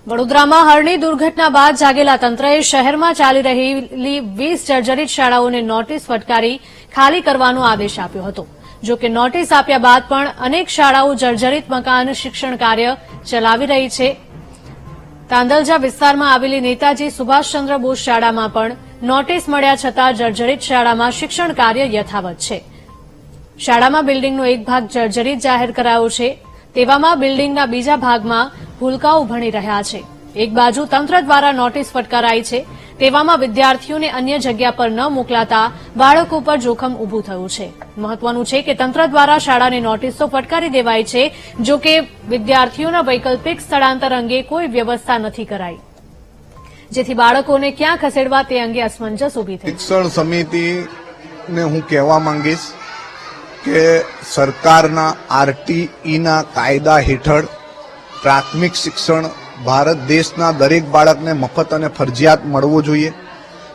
વડોદરામાં હરણી દુર્ઘટના બાદ જાગેલા તંત્રએ શહેરમાં ચાલી રહેલી 20 જર્જરિત શાળાઓને નોટિસ ફટકારી ખાલી કરવાનો આદેશ આપ્યો હતો. જો કે નોટિસ આપ્યા બાદ પણ અનેક શાળાઓ જર્જરિત મકાન શિક્ષણ કાર્ય ચલાવી રહી છે. તાંદલજા વિસ્તારમાં આવેલી નેતાજી સુભાષચંદ્ર બોઝ શાળામાં પણ નોટિસ મળ્યા છતાં જર્જરિત શાળામાં શિક્ષણ કાર્ય યથાવત છે. શાળામાં બિલ્ડિંગનો એક ભાગ જર્જરિત જાહેર કરાયો છે. તેવામાં બિલ્ડિંગના બીજા ભાગમાં ભૂલકાઓ ભણી રહ્યા છે. એક બાજુ તંત્ર દ્વારા નોટિસ ફટકારાઈ છે, તેવામાં વિદ્યાર્થીઓને અન્ય જગ્યા પર ન મોકલાતા બાળકો પર જોખમ ઉભું થયું છે. મહત્વનું છે કે તંત્ર દ્વારા શાળાને નોટિસ તો ફટકારી દેવાઈ છે, જો કે વિદ્યાર્થીઓના વૈકલ્પિક સ્થળાંતર અંગે કોઈ વ્યવસ્થા નથી કરાઈ, જેથી બાળકોને ક્યાં ખસેડવા તે અંગે અસમંજસ ઉભી થઈ. શિક્ષણ સમિતિને હું કહેવા માંગીશ કે સરકારના આરટીઈના કાયદા હેઠળ પ્રાથમિક શિક્ષણ ભારત દેશના દરેક બાળકને મફત અને ફરજિયાત મળવું જોઈએ.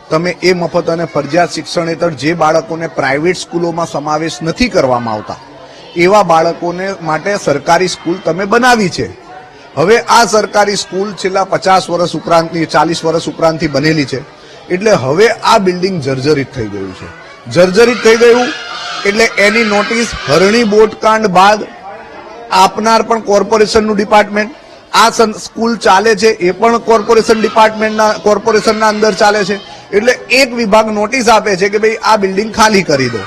તમે એ મફત અને ફરજિયાત શિક્ષણ હેઠળ જે બાળકોને પ્રાઇવેટ સ્કૂલોમાં સમાવેશ નથી કરવામાં આવતા એવા બાળકોને માટે સરકારી સ્કૂલ તમે બનાવી છે. હવે આ સરકારી સ્કૂલ છેલ્લા 50 વર્ષ ઉપરાંતની 40 વર્ષ ઉપરાંતથી બનેલી છે, એટલે હવે આ બિલ્ડિંગ જર્જરિત થઈ ગયું છે. જર્જરિત થઈ ગયું એટલે એની નોટિસ હરણી બોટકાંડ બાદ આપનાર પણ કોર્પોરેશનનું ડિપાર્ટમેન્ટ, આ સ્કૂલ ચાલે છે એ પણ કોર્પોરેશનના અંદર ચાલે છે. એટલે એક વિભાગ નોટિસ આપે છે કે ભાઈ આ બિલ્ડિંગ ખાલી કરી દો,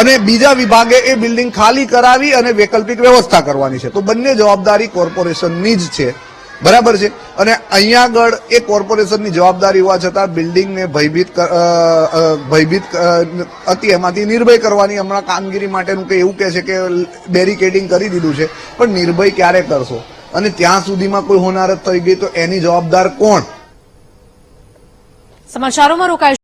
અને બીજા વિભાગે એ બિલ્ડિંગ ખાલી કરાવી અને વૈકલ્પિક વ્યવસ્થા કરવાની છે. તો બંને જવાબદારી કોર્પોરેશનની જ છે, બરાબર છે. અને અહીંયા આગળ એ કોર્પોરેશનની જવાબદારી હોવા છતાં બિલ્ડિંગને ભયભીત હતી, એમાંથી નિર્ભય કરવાની હમણાં કામગીરી માટેનું કે એવું કહે છે કે બેરિકેડિંગ કરી દીધું છે, પણ નિર્ભય ક્યારે કરશો? અને ત્યાં સુધીમાં કોઈ હોનારત થઈ ગઈ તો એની જવાબદાર કોણ? સમાચારોમાં રોકાય.